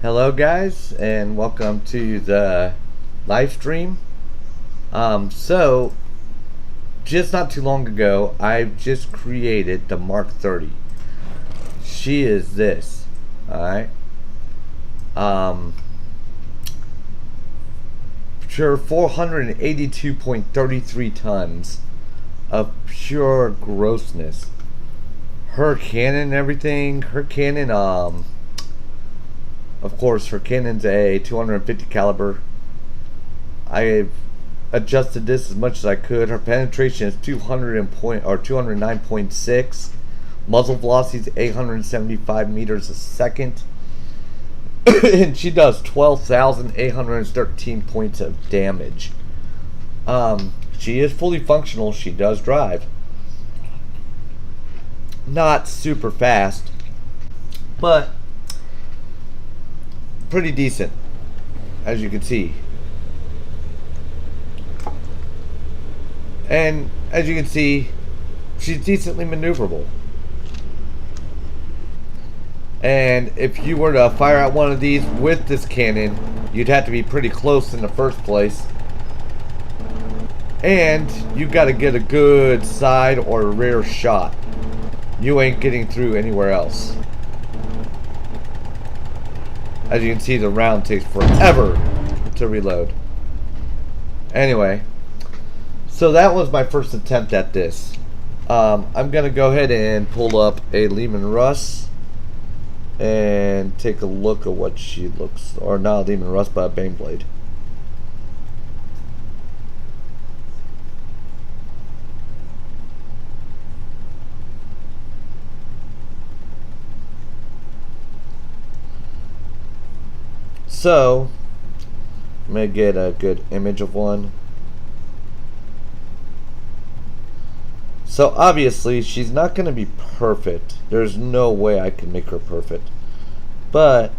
Hello, guys, and welcome to the live stream. So, just not too long ago, I've just created the Mark 30. She is this, alright? Um, Pure 482.33 tons of pure grossness. Her cannon and everything, of course, her cannon's a 250 caliber. I've adjusted this as much as I could. Her penetration is 209.6. Muzzle velocity is 875 meters a second. And she does 12,813 points of damage. She is fully functional. She does drive. Not super fast, but pretty decent, as you can see. And as you can see, she's decently maneuverable. And if you were to fire out one of these with this cannon, you'd have to be pretty close in the first place. And you got to get a good side or rear shot. You ain't getting through anywhere else. As you can see, the round takes forever to reload. Anyway, so that was my first attempt at this. I'm going to go ahead and pull up a Lehman Russ and take a look at what she looks, or not Lehman Russ, but a Bane Blade. So, I'm going to get a good image of one. So obviously she's not going to be perfect. There's no way I can make her perfect. But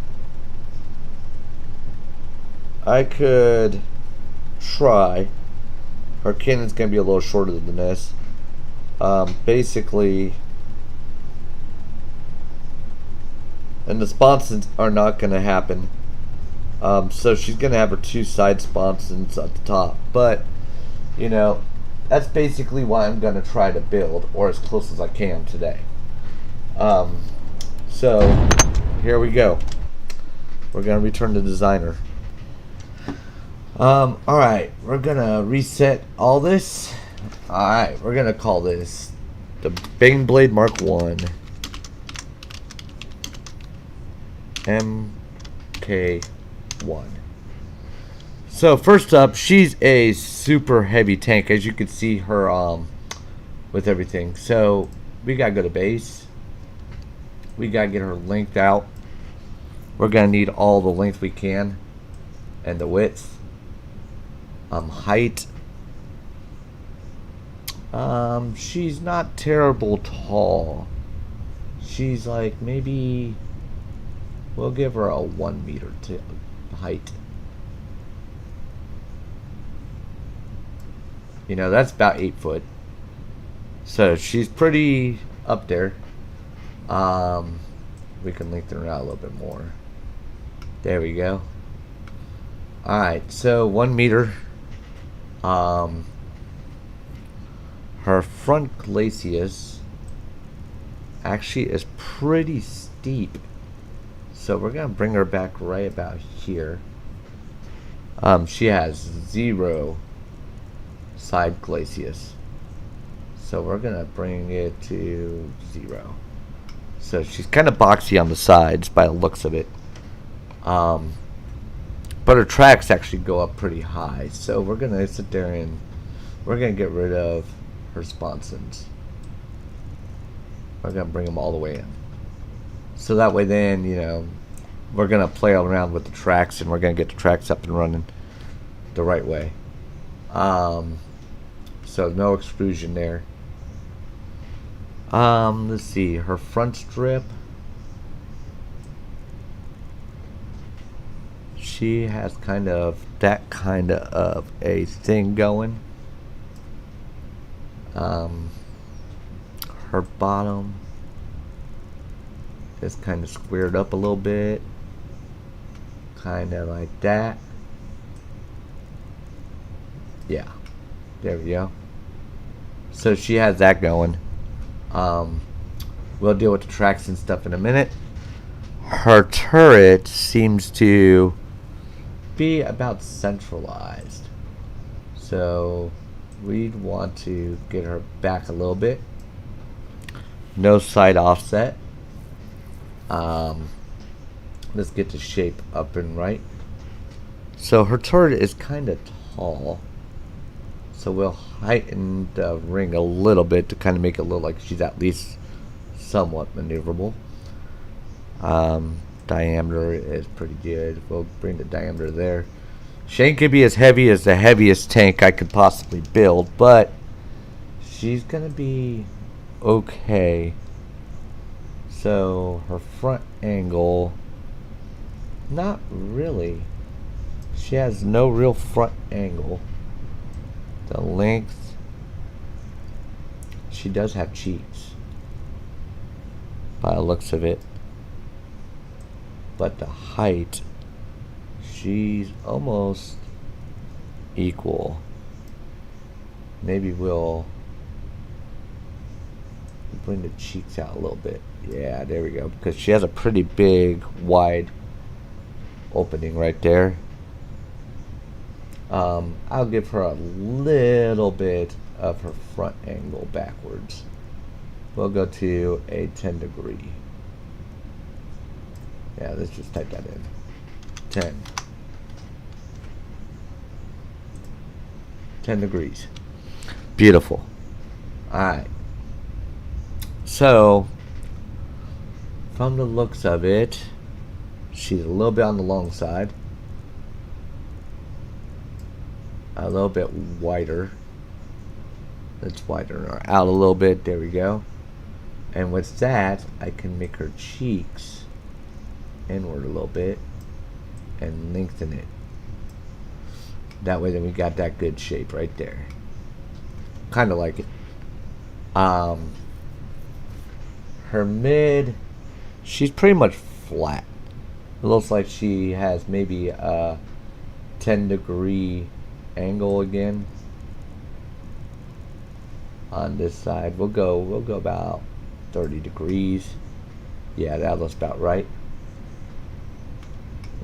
I could try. Her cannon's going to be a little shorter than this. Basically, and the sponsons are not going to happen. So she's going to have her two side sponsons at the top. But, you know, that's basically what I'm going to try to build, or as close as I can today. So, here we go. We're going to return to designer. Alright, we're going to reset all this. Alright, we're going to call this the Bane Blade Mark 1. MK1. So first up, she's a super heavy tank, as you can see her with everything. So we gotta go to base. We gotta get her length out. We're gonna need all the length we can, and the width. Height. She's not terrible tall. She's like maybe, we'll give her a 1 meter height. You know, that's about 8 foot. So she's pretty up there. We can lengthen her out a little bit more. There we go. Alright, so 1 meter. Her front glacis actually is pretty steep. So we're going to bring her back right about here. She has 0 side glacis. So we're going to bring it to 0. So she's kind of boxy on the sides by the looks of it. But her tracks actually go up pretty high. So we're going to sit there and we're going to get rid of her sponsons. We're going to bring them all the way in. So that way then, you know, we're going to play around with the tracks and we're going to get the tracks up and running the right way. So no extrusion there. Let's see, her front strip. She has kind of that kind of a thing going. Her bottom is kind of squared up a little bit. kind of like that. Yeah, there we go. So she has that going. We'll deal with the tracks and stuff in a minute. Her turret seems to be about centralized. So we'd want to get her back a little bit. No side offset. Let's get the shape up and right. So her turret is kind of tall. So we'll heighten the ring a little bit to kind of make it look like she's at least somewhat maneuverable. Diameter is pretty good. We'll bring the diameter there. She ain't gonna be as heavy as the heaviest tank I could possibly build, but she's gonna be okay. So her front angle, not really. She has no real front angle. The length, she does have cheeks by the looks of it, but the height, she's almost equal. Maybe we'll bring the cheeks out a little bit. Yeah, there we go, because she has a pretty big wide opening right there. I'll give her a little bit of her front angle backwards. We'll go to a 10 degree. Yeah, let's just type that in. 10. 10 degrees. Beautiful. Alright. So, from the looks of it, she's a little bit on the long side. A little bit wider. Let's widen her out a little bit. There we go. And with that, I can make her cheeks inward a little bit and lengthen it. That way, then we got that good shape right there. Kind of like it. Her mid, she's pretty much flat. It looks like she has maybe a 10 degree angle again on this side. We'll go about 30 degrees. Yeah, that looks about right.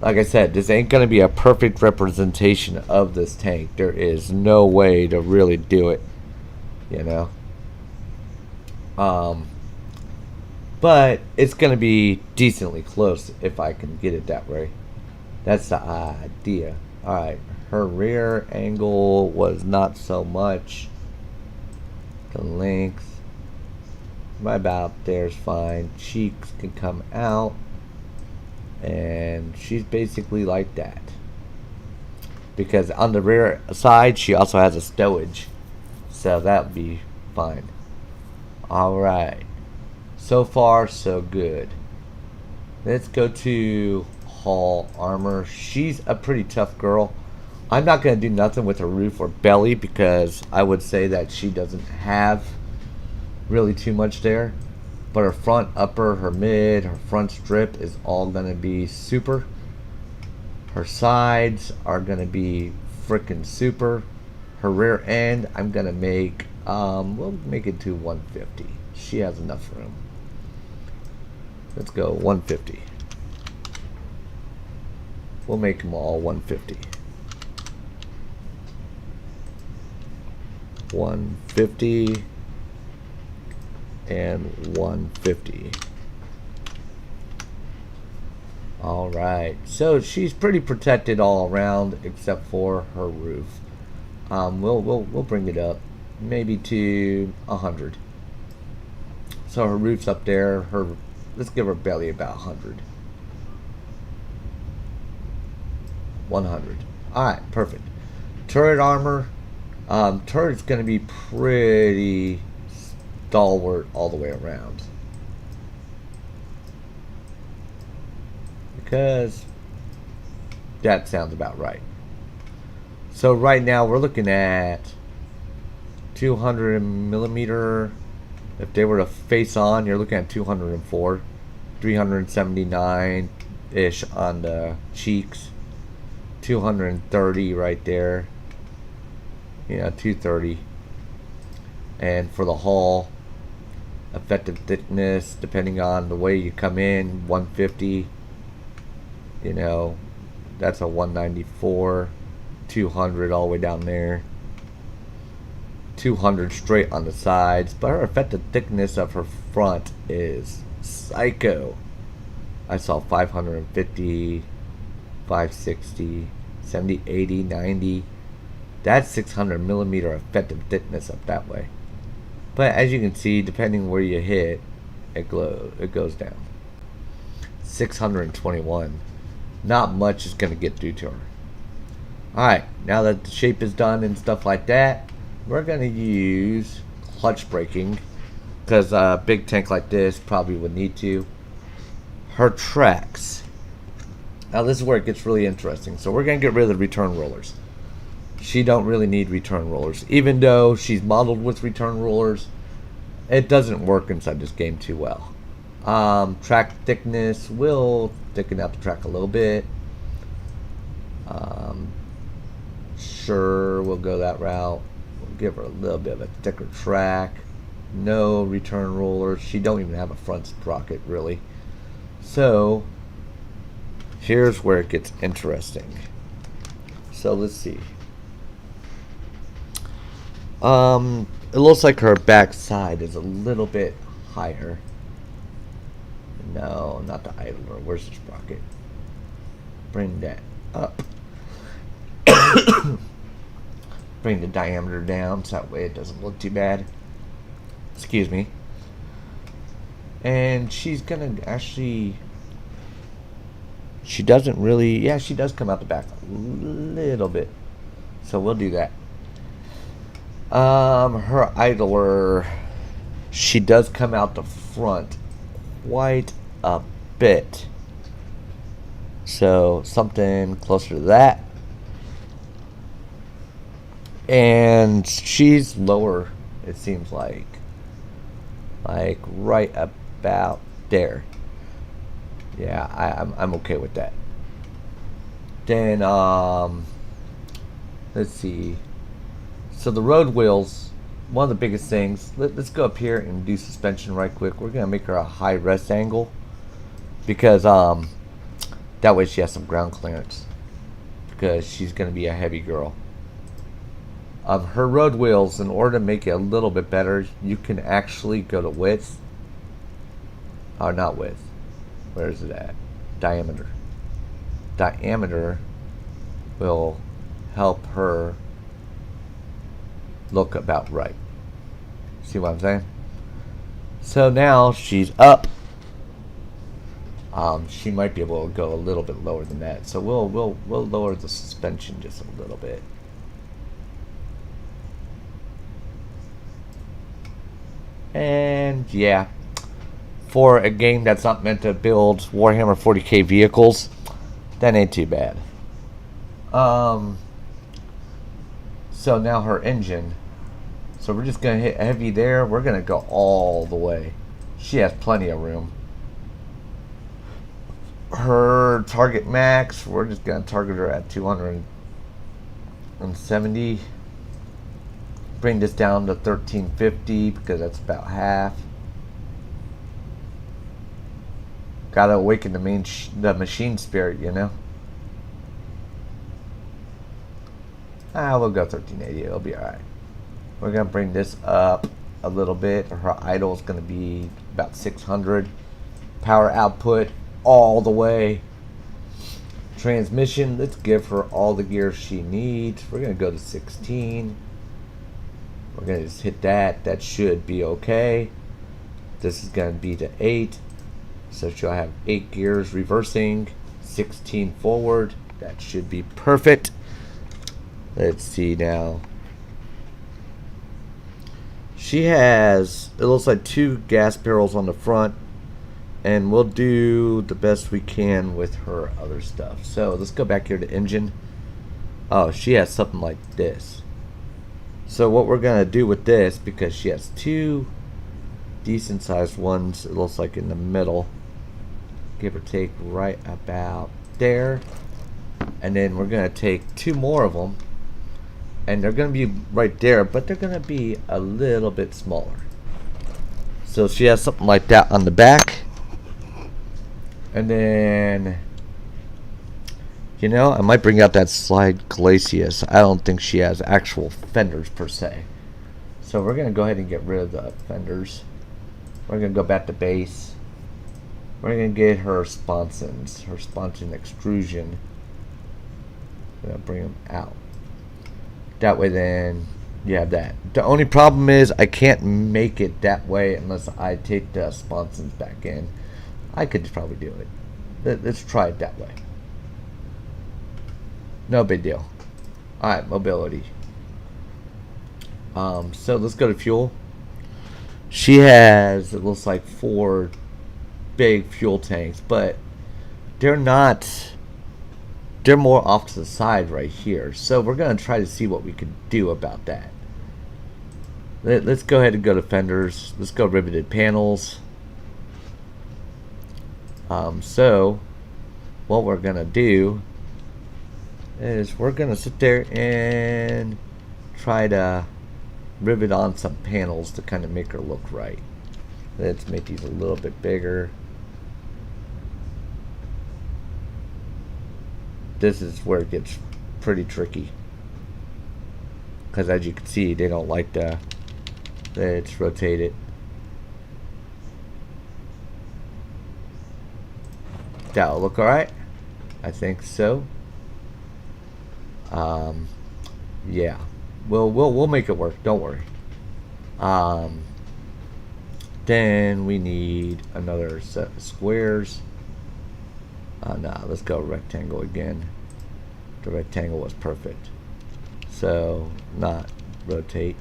Like I said, this ain't gonna be a perfect representation of this tank. There is no way to really do it, you know. But it's gonna be decently close if I can get it that way. That's the idea. Alright, her rear angle was not so much. The length, right about there's fine. Cheeks can come out, and she's basically like that. Because on the rear side, she also has a stowage, so that would be fine. Alright, so far so good. Let's go to hull armor. She's a pretty tough girl. I'm not going to do nothing with her roof or belly because I would say that she doesn't have really too much there. But her front, upper, her mid, her front strip is all going to be super. Her sides are going to be freaking super. Her rear end, I'm going to make, we'll make it to 150. She has enough room. Let's go 150. We'll make them all 150. 150 and 150. Alright, so she's pretty protected all around except for her roof. We'll bring it up maybe to 100. So her roof's up there. Let's give her belly about 100. 100. Alright, perfect. Turret armor. Turret's going to be pretty stalwart all the way around. Because that sounds about right. So right now we're looking at 200 millimeter. If they were to face on, you're looking at 204, 379, ish on the cheeks, 230 right there, 230. And for the hull, effective thickness, depending on the way you come in, 150. That's a 194, 200 all the way down there, 200 straight on the sides. But her effective thickness of her front is psycho. I saw 550, 560, 70, 80, 90. That's 600 millimeter effective thickness up that way. But as you can see, depending where you hit, it goes down. 621. Not much is going to get through to her. Alright, now that the shape is done and stuff like that, we're going to use clutch braking, because a big tank like this probably would need to. Her tracks. Now this is where it gets really interesting. So we're going to get rid of the return rollers. She don't really need return rollers. Even though she's modeled with return rollers, it doesn't work inside this game too well. Track thickness, will thicken out the track a little bit. Sure, we'll go that route. We'll give her a little bit of a thicker track. No return rollers. She don't even have a front sprocket really. So here's where it gets interesting. So let's see. It looks like her back side is a little bit higher. No, not the idler. Where's the sprocket? Bring that up. Bring the diameter down so that way it doesn't look too bad. Excuse me. And she's gonna actually, she doesn't really, yeah, she does come out the back a little bit. So we'll do that. Her idler, she does come out the front quite a bit. So something closer to that. And she's lower, it seems like right about there. Yeah, I'm okay with that. Then let's see. So the road wheels, one of the biggest things. Let's go up here and do suspension right quick. We're gonna make her a high rest angle because that way she has some ground clearance because she's gonna be a heavy girl. Her road wheels, in order to make it a little bit better, you can actually go to width. Or not width. Where is it at? Diameter. Diameter will help her look about right. See what I'm saying? So now she's up. She might be able to go a little bit lower than that. So we'll lower the suspension just a little bit. And yeah, for a game that's not meant to build Warhammer 40k vehicles, that ain't too bad. So now her engine. So we're just gonna hit heavy there. We're gonna go all the way. She has plenty of room. Her target max, we're just gonna target her at 270. Bring this down to 1350 because that's about half. Gotta awaken the machine spirit, you know. We'll go 1380. It'll be alright. We're gonna bring this up a little bit. Her idle is gonna be about 600. Power output all the way. Transmission, let's give her all the gear she needs. We're gonna go to 16. We're gonna just hit that. That should be okay. This is gonna be to 8. So she'll have 8 gears reversing, 16 forward. That should be perfect. Let's see now. She has, it looks like 2 gas barrels on the front. And we'll do the best we can with her other stuff. So let's go back here to engine. Oh, she has something like this. So what we're gonna do with this, because she has 2 decent sized ones, it looks like in the middle. give or take right about there. And then we're going to take 2 more of them. And they're going to be right there, but they're going to be a little bit smaller. So she has something like that on the back. And then, you know, I might bring out that slide glacis. I don't think she has actual fenders per se. So we're going to go ahead and get rid of the fenders. We're going to go back to base. We're going to get her sponsons, her sponson extrusion. We're going to bring them out. That way then you have that. The only problem is I can't make it that way unless I take the sponsons back in. I could probably do it. Let's try it that way. No big deal. Alright, mobility. So let's go to fuel. She has, it looks like 4 big fuel tanks, but they're not, they're more off to the side right here. So we're going to try to see what we can do about that. Let's go ahead and go to fenders. Let's go riveted panels. So what we're going to do is we're going to sit there and try to rivet on some panels to kind of make her look right. Let's make these a little bit bigger. This is where it gets pretty tricky, because as you can see, they don't like it's rotated. That'll look alright. I think so. Yeah. We'll make it work. Don't worry. Then we need another set of squares. No, let's go rectangle again. The rectangle was perfect. So, not rotate.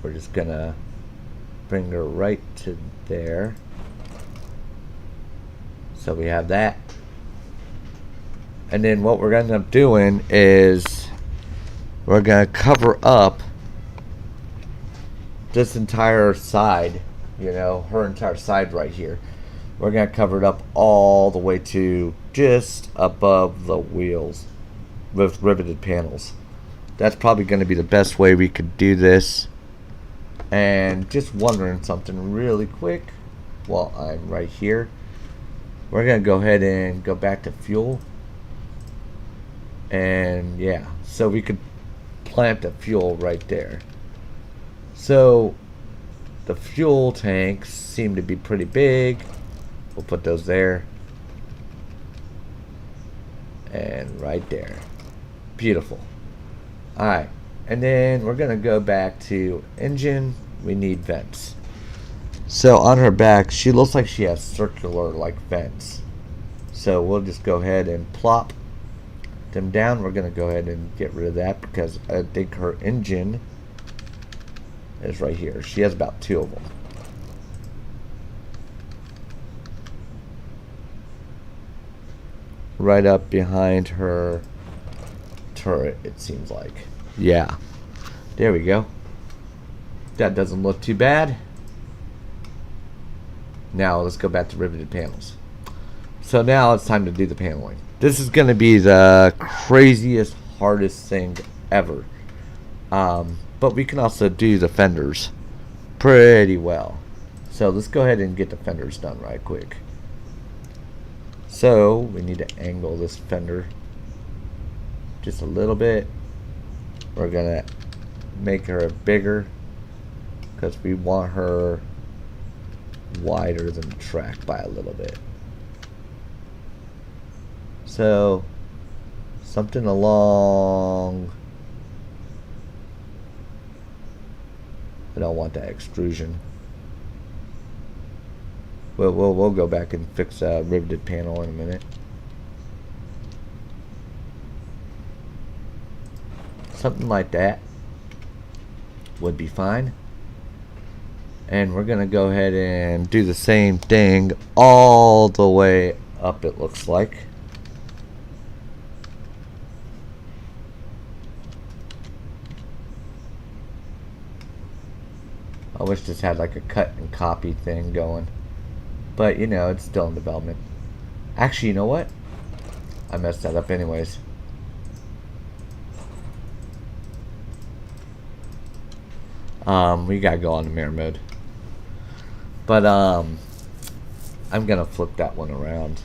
We're just gonna bring her right to there. So we have that. And then what we're going to end up doing is we're going to cover up this entire side, you know, her entire side right here. We're going to cover it up all the way to just above the wheels with riveted panels. That's probably going to be the best way we could do this. And just wondering something really quick while I'm right here. We're going to go ahead and go back to fuel. And yeah, so we could plant the fuel right there. So the fuel tanks seem to be pretty big. We'll put those there. And right there. Beautiful. Alright, and then we're going to go back to engine. We need vents. So on her back, she looks like she has circular like vents. So we'll just go ahead and plop them down. We're going to go ahead and get rid of that because I think her engine is right here. She has about 2 of them. Right up behind her turret, it seems like. Yeah. There we go. That doesn't look too bad. Now let's go back to riveted panels. So now it's time to do the paneling. This is going to be the craziest, hardest thing ever. But we can also do the fenders pretty well. So let's go ahead and get the fenders done right quick. So we need to angle this fender just a little bit. We're going to make her bigger because we want her wider than the track by a little bit. So something along, I don't want that extrusion. We'll go back and fix a riveted panel in a minute. Something like that would be fine. And we're gonna go ahead and do the same thing all the way up, it looks like. I wish this had like a cut and copy thing going. But, you know, it's still in development. Actually, you know what? I messed that up anyways. We gotta go on the mirror mode. But, I'm gonna flip that one around.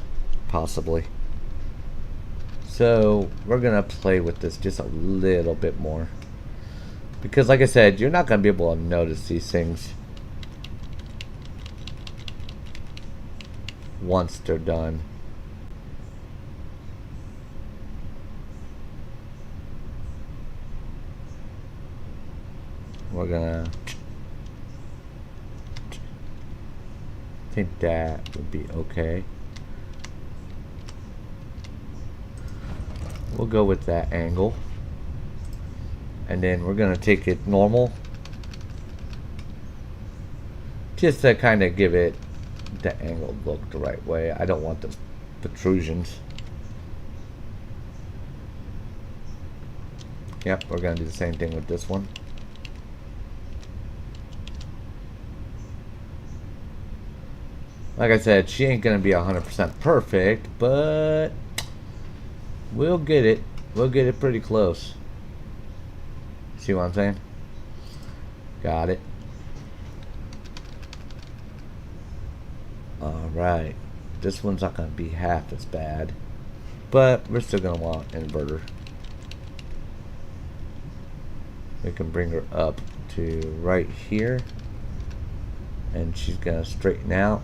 Possibly. So, we're gonna play with this just a little bit more. Because, like I said, you're not gonna be able to notice these things once they're done. We're gonna... I think that would be okay. We'll go with that angle. And then we're gonna take it normal. Just to kind of give it the angle look the right way. I don't want the protrusions. Yep, we're gonna do the same thing with this one. Like I said, she ain't gonna be 100% perfect, but we'll get it. We'll get it pretty close. See what I'm saying? Got it. Alright. This one's not gonna be half as bad, but we're still gonna want an inverter. We can bring her up to right here, and she's gonna straighten out.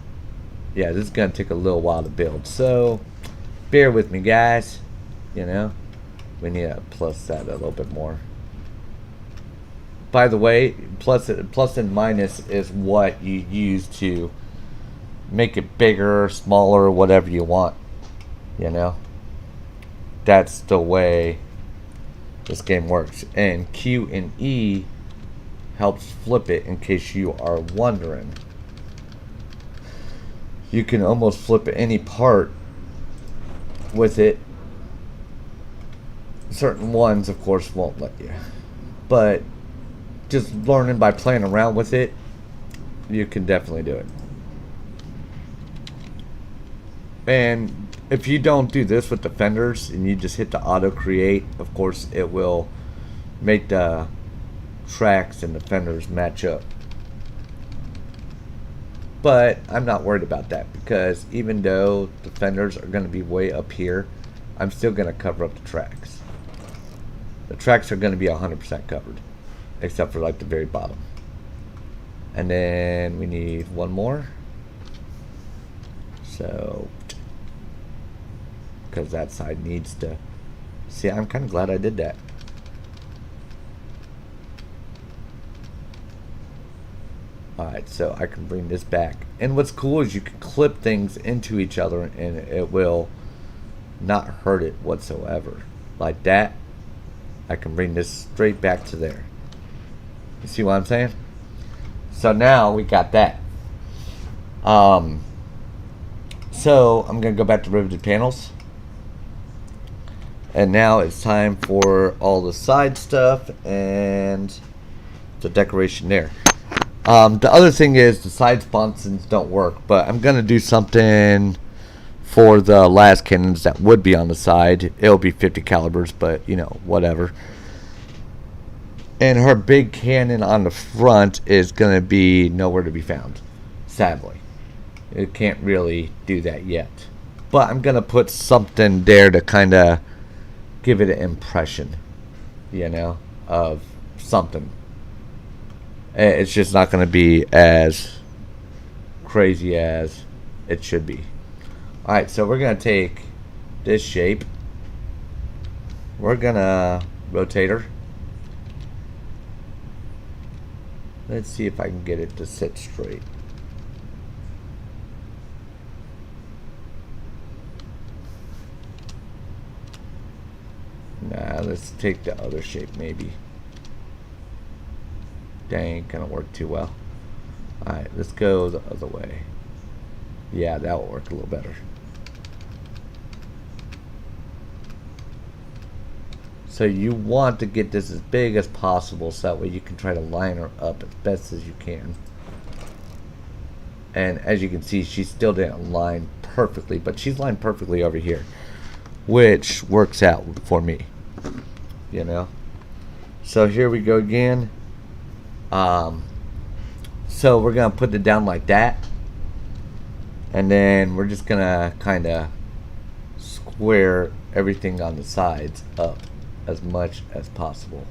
Yeah, this is gonna take a little while to build, so bear with me, guys. You know, we need to plus that a little bit more. By the way, plus and minus is what you use to make it bigger, smaller, whatever you want. You know, that's the way this game works. And Q and E helps flip it, in case you are wondering. You can almost flip any part with it. Certain ones, of course, won't let you. But just learning by playing around with it, you can definitely do it. And if you don't do this with the fenders and you just hit the auto create, of course it will make the tracks and the fenders match up. But I'm not worried about that, because even though the fenders are going to be way up here, I'm still going to cover up the tracks. The tracks are going to be 100% covered, except for like the very bottom. And then we need one more. So, because that side needs to... See, I'm kind of glad I did that. Alright, so I can bring this back. And what's cool is you can clip things into each other and it will not hurt it whatsoever. Like that, I can bring this straight back to there. You see what I'm saying? So now we got that. So I'm going to go back to riveted panels. And now it's time for all the side stuff and the decoration there. The other thing is the side sponsons don't work, but I'm going to do something for the las cannons that would be on the side. It'll be 50 calibers, but you know, whatever. And her big cannon on the front is going to be nowhere to be found, sadly. It can't really do that yet. But I'm going to put something there to kind of give it an impression, you know, of something. It's just not going to be as crazy as it should be. Alright, so we're going to take this shape. We're going to rotate her. Let's see if I can get it to sit straight. Nah, let's take the other shape maybe. That ain't gonna work too well. Alright, let's go the other way. Yeah, that will work a little better. So you want to get this as big as possible so that way you can try to line her up as best as you can. And as you can see, she still didn't line perfectly, but she's lined perfectly over here, which works out for me, you know. So here we go again. So we're gonna put it down like that, and then we're just gonna kind of square everything on the sides up as much as possible.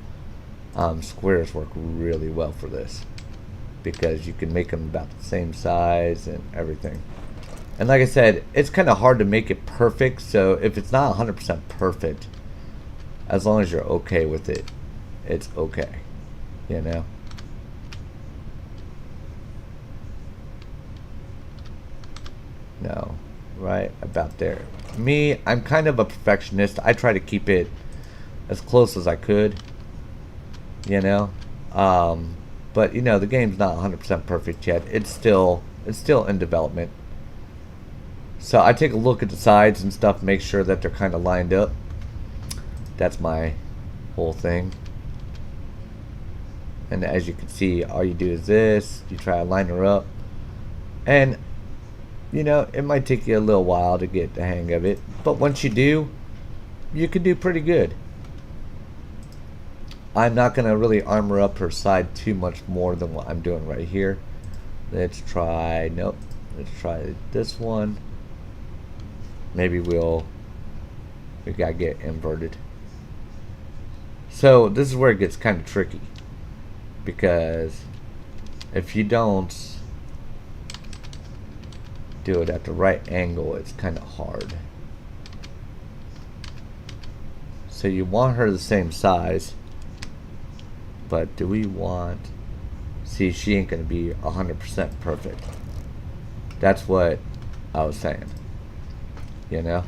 Squares work really well for this because you can make them about the same size and everything. And like I said, it's kind of hard to make it perfect, so if it's not 100% perfect, as long as you're okay with it, it's okay, you know. No, right about there. Me, I'm kind of a perfectionist. I try to keep it as close as I could, you know. But you know, the game's not 100% perfect yet. It's still in development. So I take a look at the sides and stuff, make sure that they're kind of lined up. That's my whole thing. And as you can see, all you do is this. You try to line her up. And, you know, it might take you a little while to get the hang of it. But once you do, you can do pretty good. I'm not going to really armor up her side too much more than what I'm doing right here. Let's try, nope. Let's try this one. Maybe we gotta get inverted. So this is where it gets kind of tricky, because if you don't do it at the right angle, it's kind of hard. So you want her the same size, but do we want, see, she ain't gonna be 100% perfect. That's what I was saying, you know.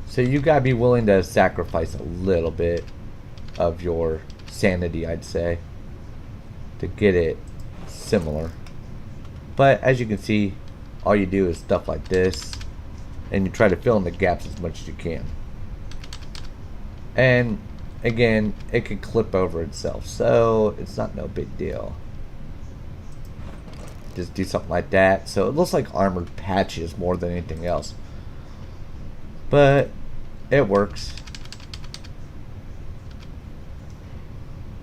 So you gotta be willing to sacrifice a little bit of your sanity, I'd say, to get it similar. But as you can see, all you do is stuff like this, and you try to fill in the gaps as much as you can. And again, it can clip over itself, so it's not no big deal. Just do something like that, so it looks like armored patches more than anything else. But it works.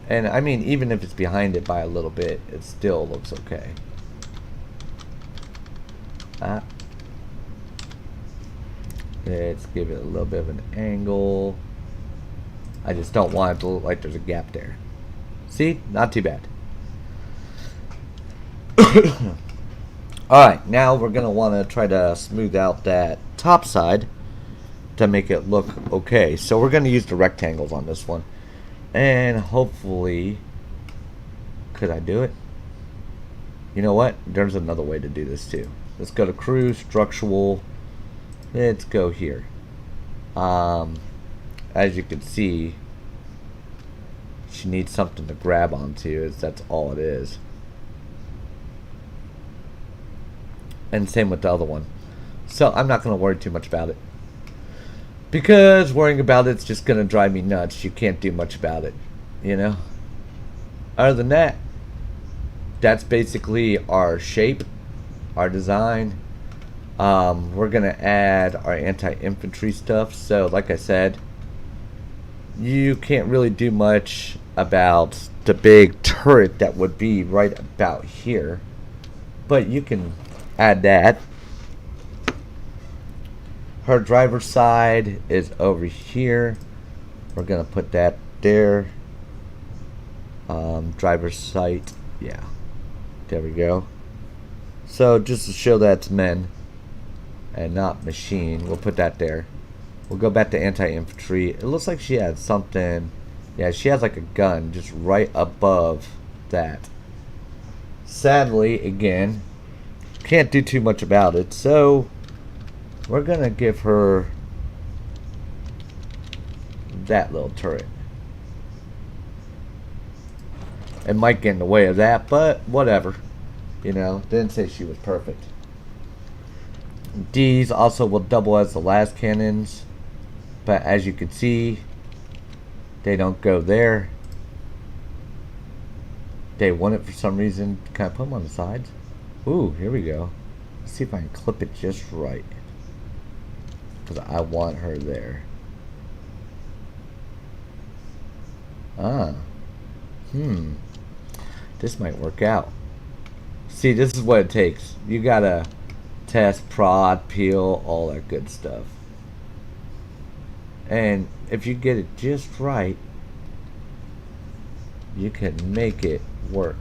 And I mean, even if it's behind it by a little bit, it still looks okay. Let's give it a little bit of an angle. I just don't want it to look like there's a gap there. See? Not too bad. Alright, now we're going to want to try to smooth out that top side to make it look okay. So we're going to use the rectangles on this one. And hopefully, could I do it? You know what? There's another way to do this too. Let's go to crew, structural. Let's go here. As you can see, she needs something to grab onto. That's all it is. And same with the other one. So I'm not going to worry too much about it, because worrying about it's just going to drive me nuts. You can't do much about it, you know. Other than that, that's basically our shape, our design. We're going to add our anti-infantry stuff. So like I said, you can't really do much about the big turret that would be right about here, but you can add that. Her driver's side is over here. We're gonna put that there. Driver's sight, yeah, there we go. So just to show that it's men and not machine, we'll put that there. We'll go back to anti-infantry. It looks like she had something. Yeah, she has like a gun just right above that. Sadly, again, can't do too much about it, so we're gonna give her that little turret. It might get in the way of that, but whatever. You know, didn't say she was perfect. These also will double as the last cannons, but as you can see, They don't go there. They want it for some reason. Can I put them on the sides? Ooh, here we go. Let's see if I can clip it just right. Because I want her there. Ah. This might work out. See, this is what it takes. You gotta test, prod, peel, all that good stuff. And if you get it just right, you can make it work.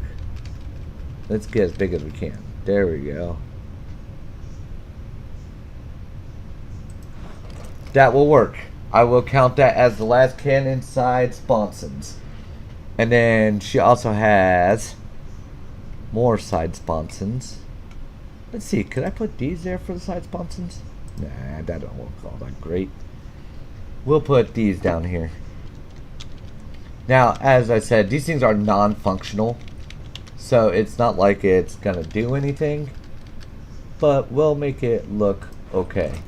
Let's get as big as we can. There we go. That will work. I will count that as the last cannon side sponsons. And then she also has more side sponsons. Let's see, could I put these there for the side sponsons? Nah, that don't look all that great. We'll put these down here. Now, as I said, these things are non-functional. So it's not like it's gonna do anything. But we'll make it look okay.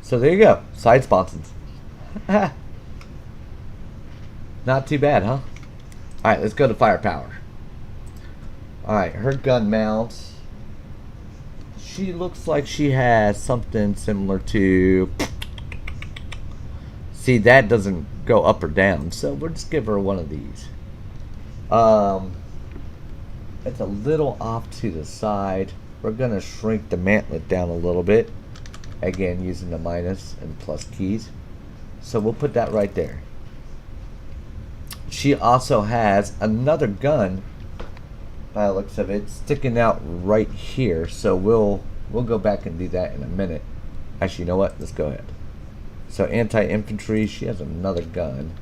So there you go, side sponsons. Not too bad, huh? Alright, let's go to firepower. Alright, her gun mounts. She looks like she has something similar to... See, that doesn't go up or down, so we'll just give her one of these. It's a little off to the side. We're going to shrink the mantlet down a little bit. Again, using the minus and plus keys. So we'll put that right there. She also has another gun, by the looks of it, sticking out right here. So we'll go back and do that in a minute. Actually, you know what? Let's go ahead. So anti-infantry, she has another gun.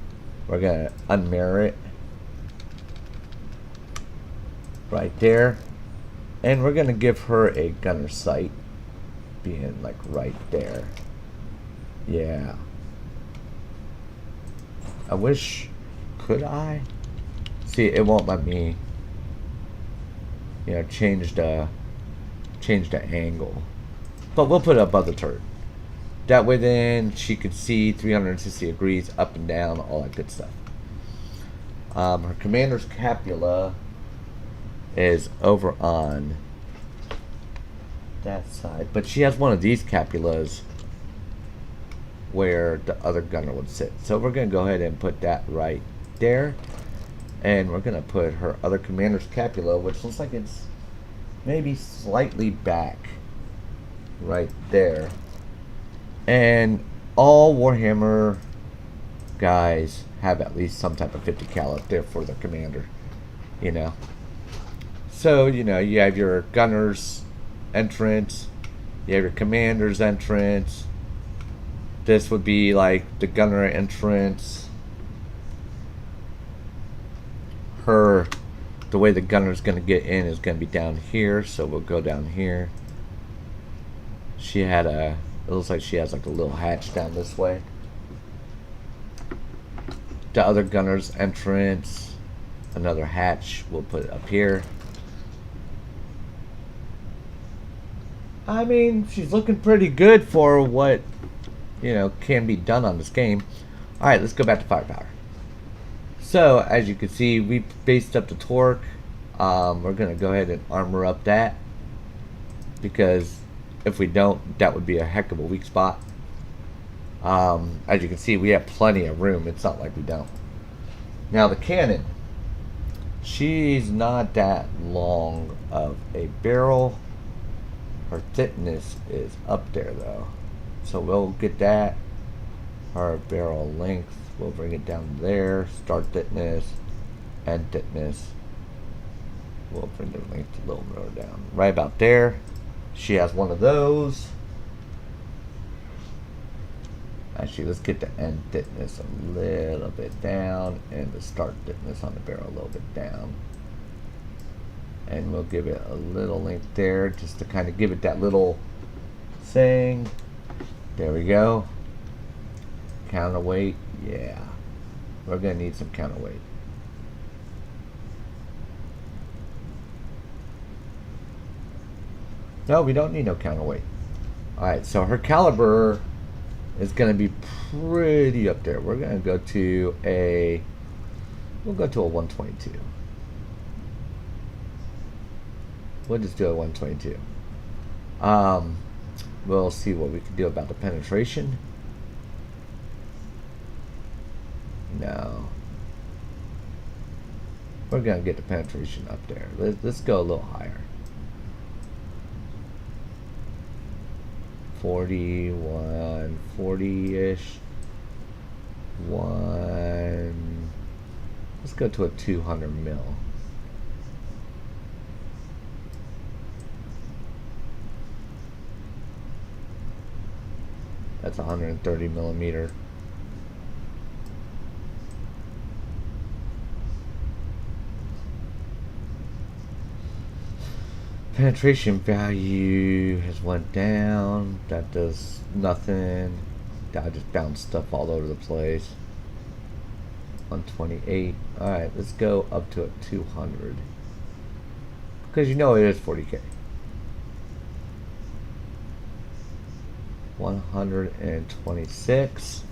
We're going to unmirror it. Right there. And we're going to give her a gunner sight. Being like right there. Yeah. I wish... Could I? See, it won't let me, you know, change the angle. But we'll put it above the turret. That way then she could see 360 degrees up and down, all that good stuff. Her commander's capula is over on that side. But she has one of these capulas where the other gunner would sit. So we're going to go ahead and put that right there. And we're going to put her other commander's capula, which looks like it's maybe slightly back right there. And all Warhammer guys have at least some type of 50 cal up there for the commander, you know. So, you know, you have your gunner's entrance, you have your commander's entrance. This would be like the gunner entrance. The way the gunner's going to get in is going to be down here, so we'll go down here. She had it looks like she has like a little hatch down this way. The other gunner's entrance, another hatch, we'll put it up here. I mean, she's looking pretty good for what, you know, can be done on this game. Alright, let's go back to firepower. So, as you can see, we based up the torque. We're going to go ahead and armor up that. Because if we don't, that would be a heck of a weak spot. As you can see, we have plenty of room. It's not like we don't. Now, the cannon. She's not that long of a barrel. Her thickness is up there, though. So we'll get that. Her barrel length. We'll bring it down there. Start thickness. End thickness. We'll bring the length a little more down. Right about there. She has one of those. Actually, let's get the end thickness a little bit down. And the start thickness on the barrel a little bit down. And we'll give it a little length there. Just to kind of give it that little thing. There we go. Counterweight. Yeah, we're going to need some counterweight. No, we don't need no counterweight. Alright, so her caliber is going to be pretty up there. We're going to go to a, we'll go to a 122. We'll just do a 122. We'll see what we can do about the penetration. No. We're going to get the penetration up there. Let's go a little higher. 41, 40-ish. Let's go to a 200 mil. That's 130 millimeter. Penetration value has went down. That does nothing. That just bounced stuff all over the place. 128. Alright, let's go up to a 200. Because you know it is 40K. 126.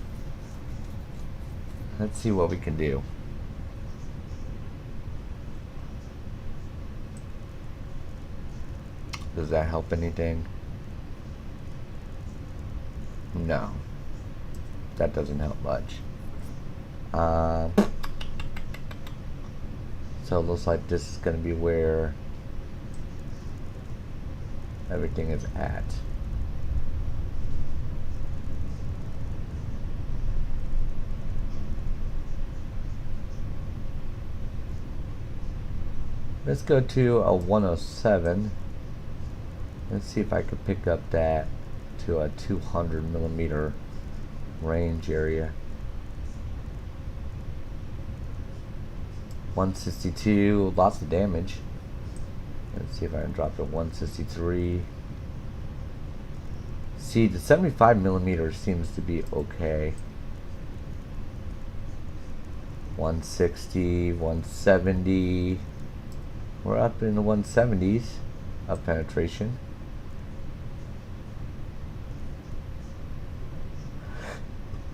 Let's see what we can do. Does that help anything? No. That doesn't help much. So it looks like this is going to be where everything is at. Let's go to a 107. Let's see if I could pick up that to a 200 millimeter range area. 162, lots of damage. Let's see if I can drop to 163. See, the 75 millimeter seems to be okay. 160, 170. We're up in the 170s of penetration.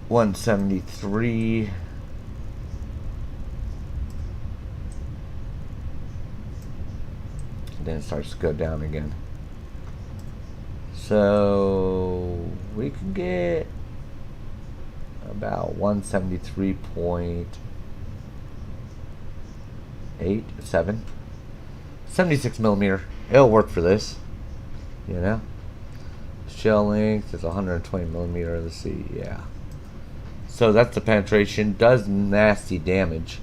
173. Then it starts to go down again. So we can get about 173.87. 76 millimeter. It'll work for this. You know? Shell length is 120 millimeter. Let's see. Yeah. So that's the penetration. Does nasty damage.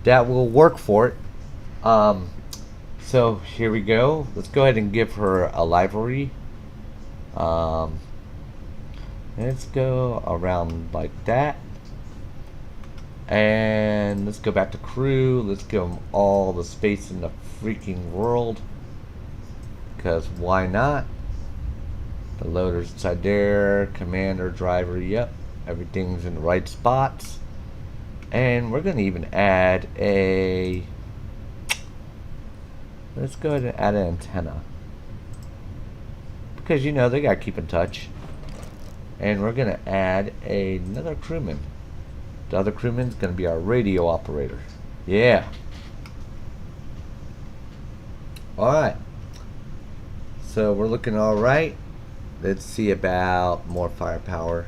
That will work for it. So here we go. Let's go ahead and give her a livery. Let's go around like that. And let's go back to crew. Let's give them all the space in the freaking world. Because why not? The loader's inside there. Commander, driver, yep. Everything's in the right spots. And we're going to even add a... Let's go ahead and add an antenna. Because, you know, they got to keep in touch. And we're going to add another crewman. The other crewman's going to be our radio operator. Yeah. Alright. So we're looking alright. Let's see about more firepower.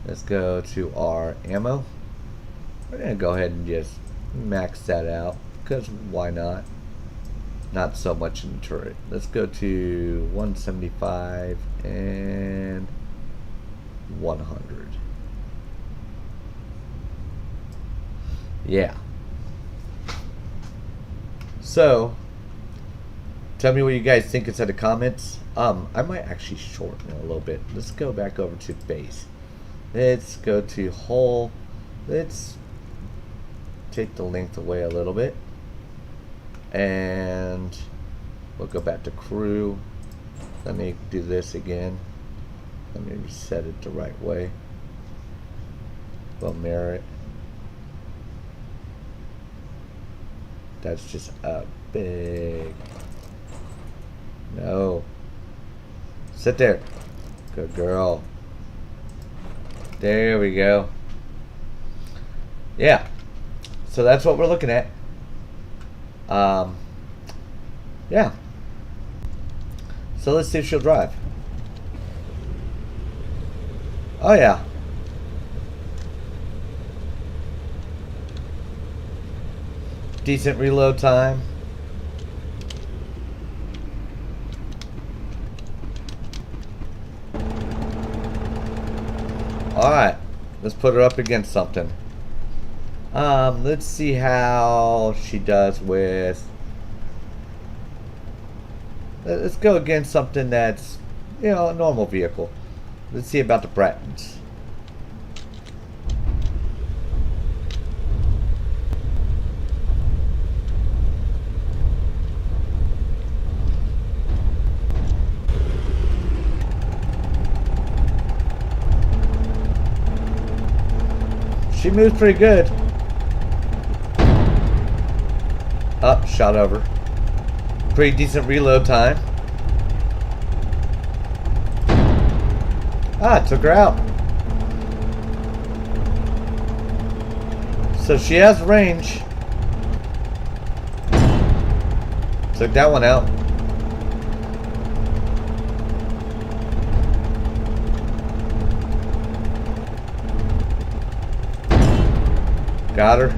Let's go to our ammo. We're going to go ahead and just max that out. Because why not? Not so much in the turret. Let's go to 175 and 100. Yeah. So, tell me what you guys think inside the comments. I might actually shorten it a little bit. Let's go back over to base. Let's go to hull. Let's take the length away a little bit. And we'll go back to crew. Let me do this again. Let me reset it the right way. We'll mirror it. That's just a big... No. Sit there. Good girl. There we go. Yeah. So that's what we're looking at. Yeah. So let's see if she'll drive. Oh yeah. Decent reload time. Alright. Let's put her up against something. Let's see how she does with... Let's go against something that's, you know, a normal vehicle. Let's see about the Bratons. She moves pretty good. Up, shot over. Pretty decent reload time. Ah, took her out. So she has range. Took that one out. Got her.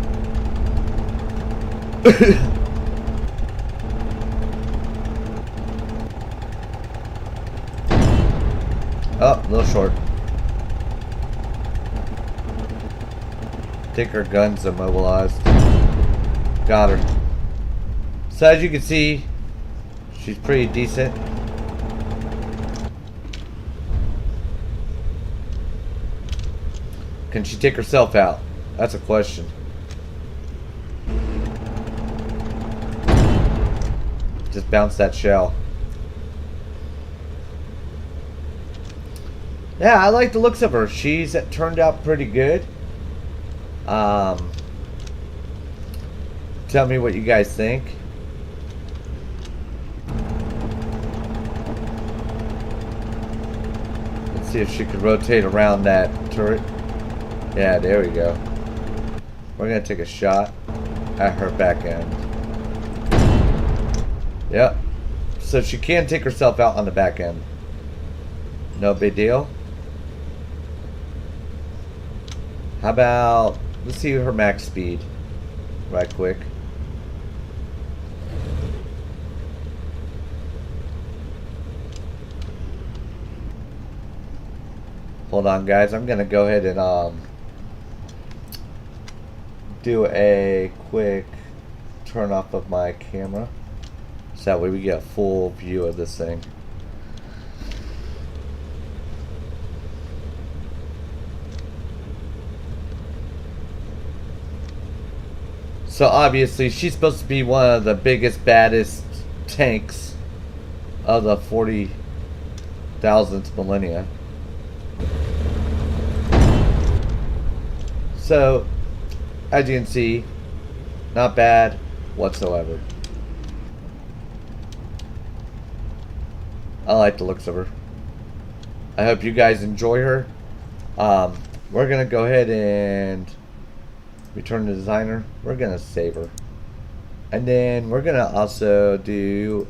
Oh, a little short. Think her gun's immobilized. Got her. So as you can see, she's pretty decent. Can she take herself out? That's a question. Just bounce that shell. Yeah, I like the looks of her. She's turned out pretty good. Tell me what you guys think. Let's see if she can rotate around that turret. Yeah, there we go. We're gonna take a shot at her back end. Yep. So she can take herself out on the back end. No big deal. How about, let's see her max speed right quick. Hold on guys, I'm gonna go ahead and do a quick turn off of my camera so that way we get a full view of this thing. So obviously she's supposed to be one of the biggest, baddest tanks of the 40,000th millennia. So as you can see, not bad whatsoever. I like the looks of her. I hope you guys enjoy her. We're gonna go ahead and return the designer. We're gonna save her, and then we're gonna also do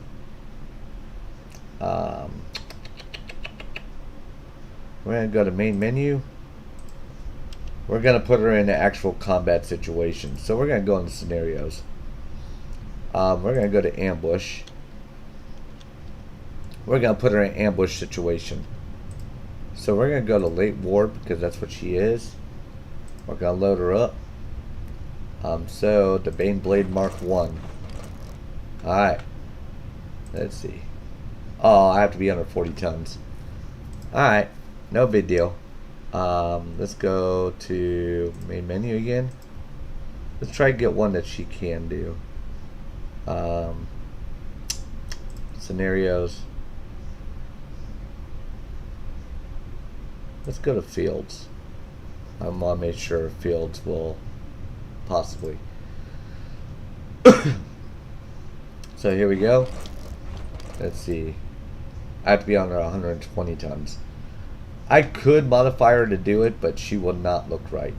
we're gonna go to main menu. We're gonna put her in the actual combat situation. So we're gonna go into scenarios. We're gonna go to ambush. We're gonna put her in ambush situation. So we're gonna go to late war because that's what she is. We're gonna load her up. So the Bane Blade Mark 1. Alright. Let's see. Oh, I have to be under 40 tons. Alright. No big deal. Let's go to main menu again. Let's try to get one that she can do. Scenarios. Let's go to fields. I want to make sure fields will possibly. So here we go. Let's see. I have to be under 120 tons. I could modify her to do it, but she will not look right.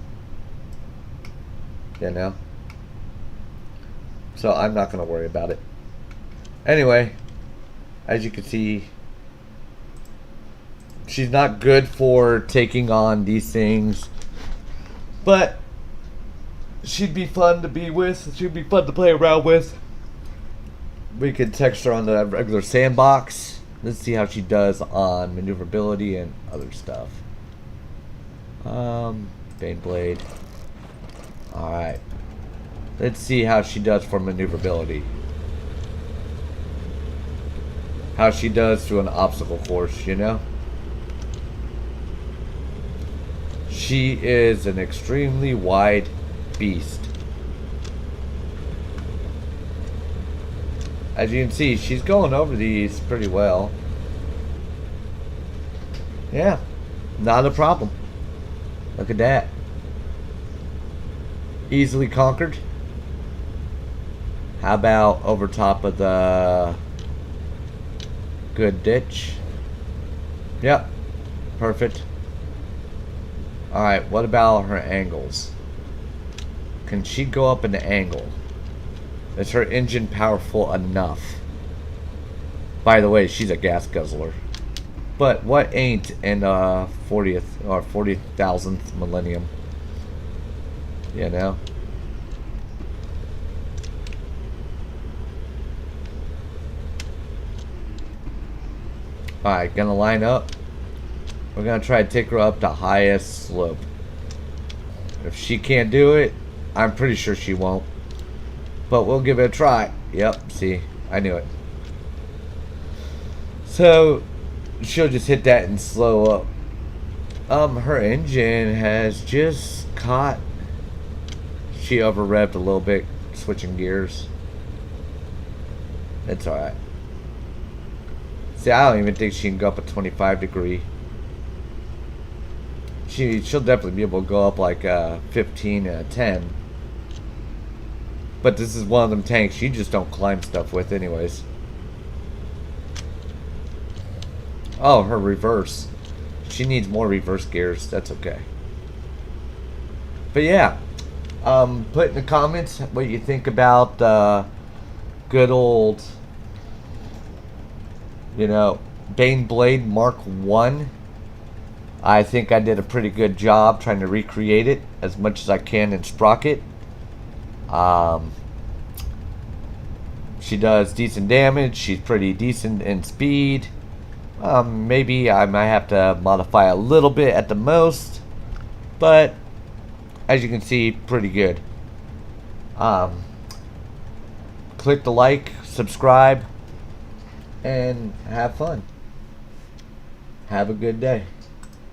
You know? So I'm not going to worry about it. Anyway, as you can see, she's not good for taking on these things, but she'd be fun to be with. She'd be fun to play around with. We could text her on the regular sandbox. Let's see how she does on maneuverability and other stuff. Bane Blade. Alright. Let's see how she does for maneuverability. How she does through an obstacle course, you know? She is an extremely wide beast. As you can see, she's going over these pretty well. Yeah, not a problem. Look at that. Easily conquered. How about over top of the good ditch? Yep, perfect. Alright, what about her angles? Can she go up an angle? Is her engine powerful enough? By the way, she's a gas guzzler. But what ain't in 40th or 40,000th millennium? You know? Alright, gonna line up. We're gonna try to take her up the highest slope. If she can't do it, I'm pretty sure she won't. But we'll give it a try. Yep, see, I knew it. So she'll just hit that and slow up. Her engine has just caught. She over revved a little bit, switching gears. It's alright. See, I don't even think she can go up a 25 degree. She'll definitely be able to go up like 15 and a 10. But this is one of them tanks you just don't climb stuff with anyways. Oh, her reverse. She needs more reverse gears. That's okay. But yeah. Put in the comments what you think about good old, you know, Bane Blade Mark 1. I think I did a pretty good job trying to recreate it as much as I can in Sprocket. She does decent damage. She's pretty decent in speed. Maybe I might have to modify a little bit at the most, but as you can see, pretty good. Click the like, subscribe, and have fun. Have a good day.